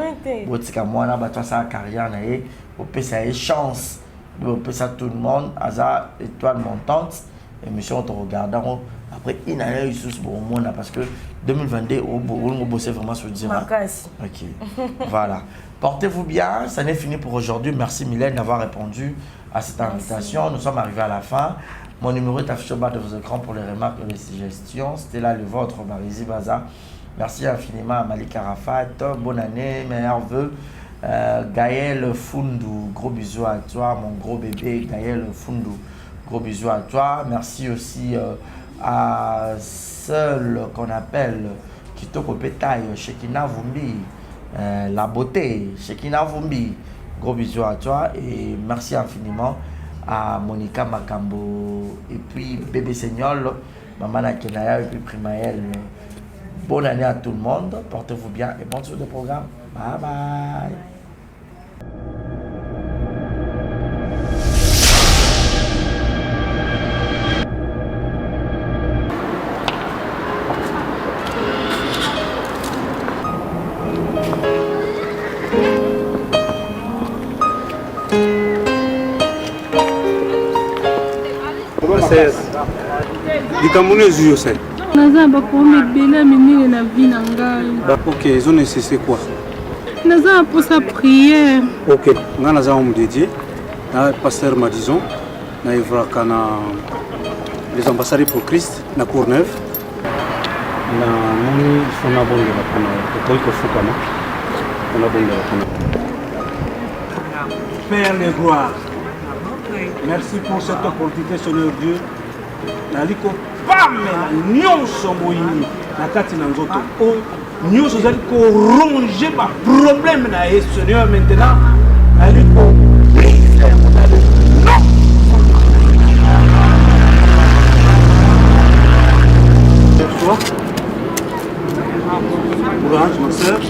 Botika mwana bato sa carrière na yé. Pour ça ait chance. De ça tout le monde à étoile montante. Émission te regardant après une année sous bon monde parce que 2022 on bossait vraiment sur Dira. Ok. Voilà. Portez-vous bien, ça n'est fini pour aujourd'hui. Merci Mylène d'avoir répondu à cette invitation. Nous sommes arrivés à la fin. Mon numéro est affiché au bas de vos écrans pour les remarques et les suggestions. C'était là le vôtre, Barési Baza. Merci infiniment à Malik Arafat. Bonne année, meilleurs vœux. Gaël Fundu, gros bisous à toi, mon gros bébé. Gaël Fundu, gros bisous à toi. Merci aussi à celle qu'on appelle Kitoko Petaille, Shekina Vumbi, la beauté, Shekina Vumbi. Gros bisous à toi et merci infiniment à Monica Makambo et puis bébé Seignol, Maman Nakenaya et puis Primaël. Bonne année à tout le monde, portez-vous bien et bonne suite de programme. Bye bye. Naza ba problème bela menene na vie na ngai. OK, ils ont nécessité quoi? Naza pour sa prière. OK, nga naza homme dédié. Na pasteur Madison, na Ivraka na les ambassadeurs pour Christ na Courneuve. Na moni fona bonde ba kana ko ko fukana. Na bonde ba kana. Père de gloire. Merci pour cette opportunité, Seigneur Dieu. Naliko pamela nyonso moyini na kati na nzoto o nyonso zali ko ronger ba problème na ye Seigneur maintenant naliko toi courage ma sœur.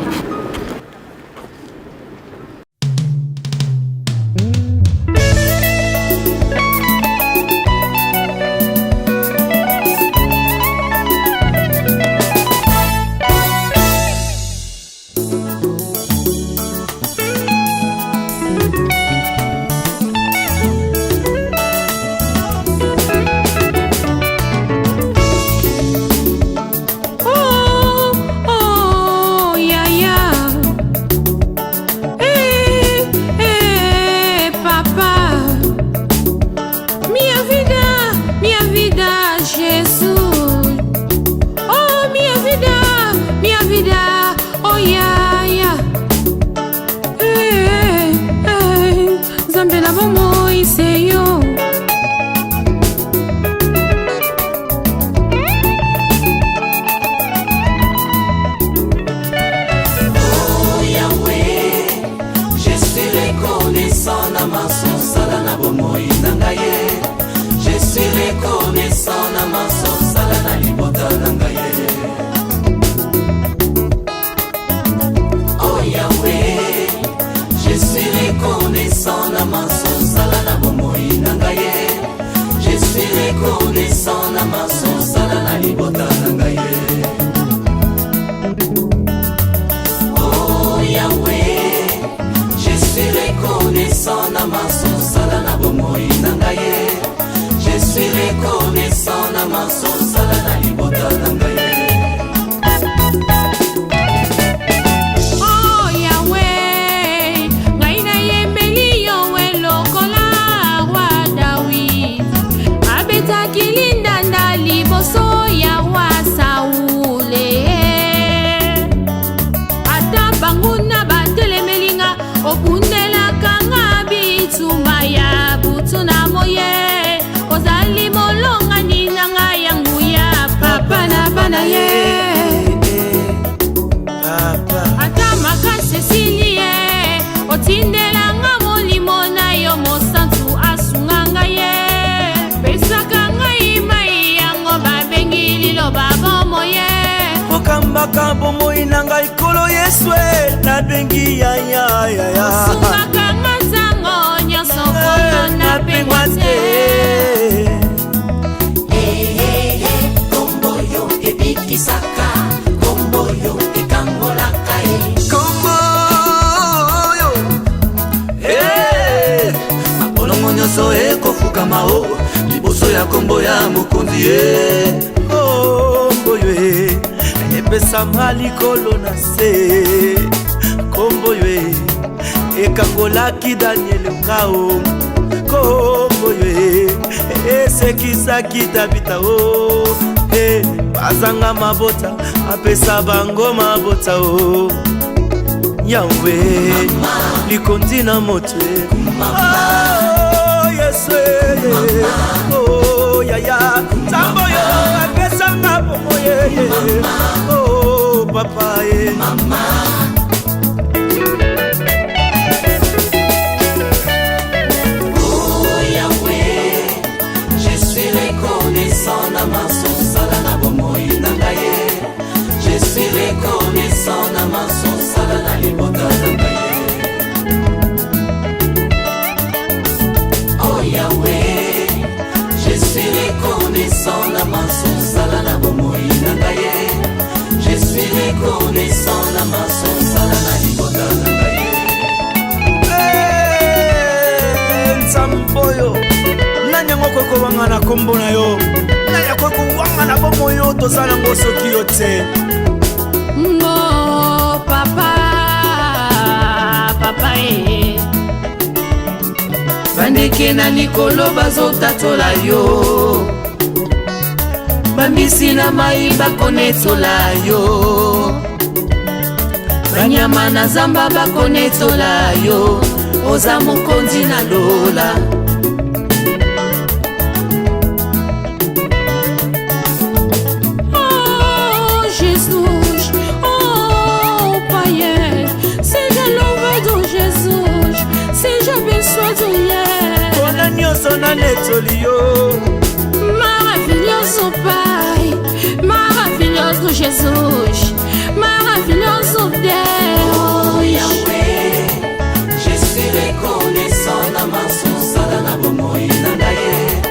Oh Yahweh, je suis reconnaissant. reconnaissant na maso sala na bomoi na ngai. Je suis reconnaissant na maso sala na libota na ngai. Okambaka bomoi na ngai kolo Yeswe na bengi ya ya ya ya. Sungaka ngazango nyonso koyo na bengwa te. Kombo yo ebikisaka, kombo yo ekangolaka kombo yo mabolongo nyonso ekofukama o liboso ya kombo ya mokonzi kombo yo epesama likolo na se. Kombo yo ekangolaki Daniel ngao. Kombo yo esekisaki Davida o. Bazanga mabota apesa bango mabota o. Yahweh likondi na moto Yesu yaya tambo yo apesa mabomo papa mama. Oh Yahweh, je suis reconnaissant na maso sala na bomoi na ngai. Je suis reconnaissant na maso sala na libota na ngai. Oh Yahweh, je suis reconnaissant na maso sala na bomoi na ngai. Je suis reconnaissant na maso sala na libota na ngai. Nsamboyo nanyango koko wanga na kombo na yo. Nanya koko wanga na bomo yo tozala ngo soki yo te. Mo papa papa bandeke na likolo bazotatola yo. Bambisi na mai bakonetola yo. Banyama na zamba bakonetola yo. Oza mokonzi na lola. Oh Jesus, oh païen, seja louvado Jesus, seja abençoado yeah. Kona nyoso na netoli yo. Maravilhoso Pai, maravilhoso Jesus, maravilhoso Deus. Oh Yahweh, je suis reconnaissant na maso sala na bomoi na ngai.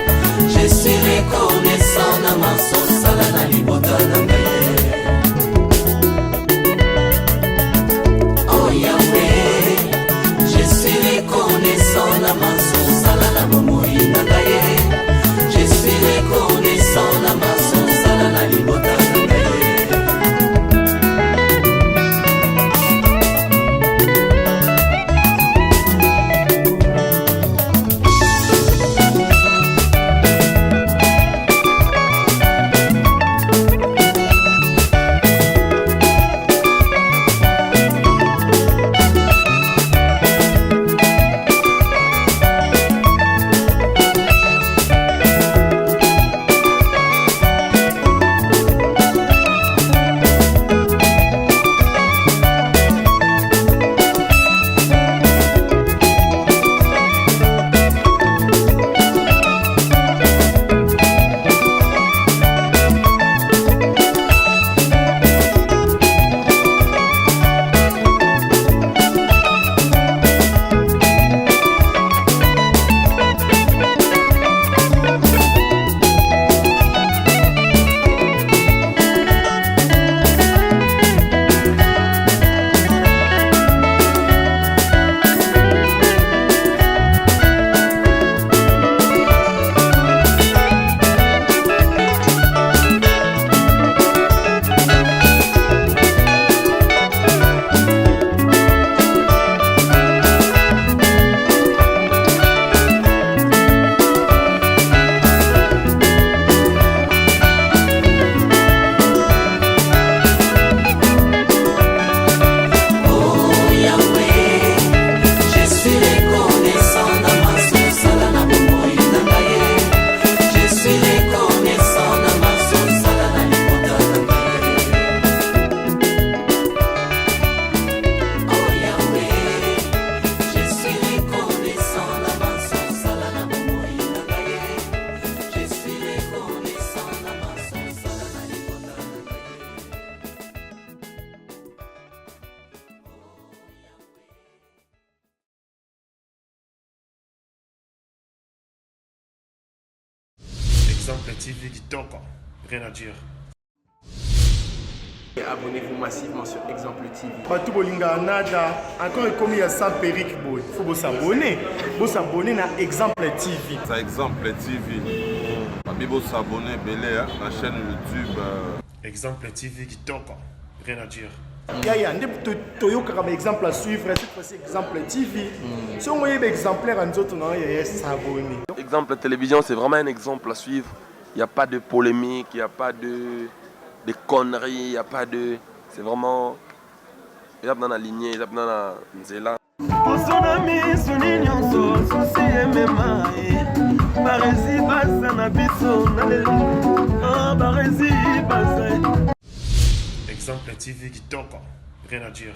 Je suis reconnaissant na maso sala na libota na ngai. Oh Yahweh, je suis reconnaissant na maso sala na bomoi na ngai. Je suis reconnaissant na maso sala na libota na ngai. Exemple TV Kitoko, rien à dire. Abonnez-vous massivement sur Exemple TV. Batou Bolinga Nada, encore comme il y a ça Péric Boy. Il faut s'abonner. Vous s'abonner à Exemple TV. C'est Exemple TV. Vous s'abonner à la chaîne YouTube. Exemple TV Kitoko, rien à dire. Il y a un exemple à suivre, cette fois-ci Exemple TV. Si on voit exemplaire en autres, il y a s'abonner. Exemple télévision, c'est vraiment un exemple à suivre. Il n'y a pas de polémique, il n'y a pas de conneries, il n'y a pas de... C'est vraiment... Il y a dans la lignée, il y a dans la nzela. Exemple TV Kitoko, rien à dire.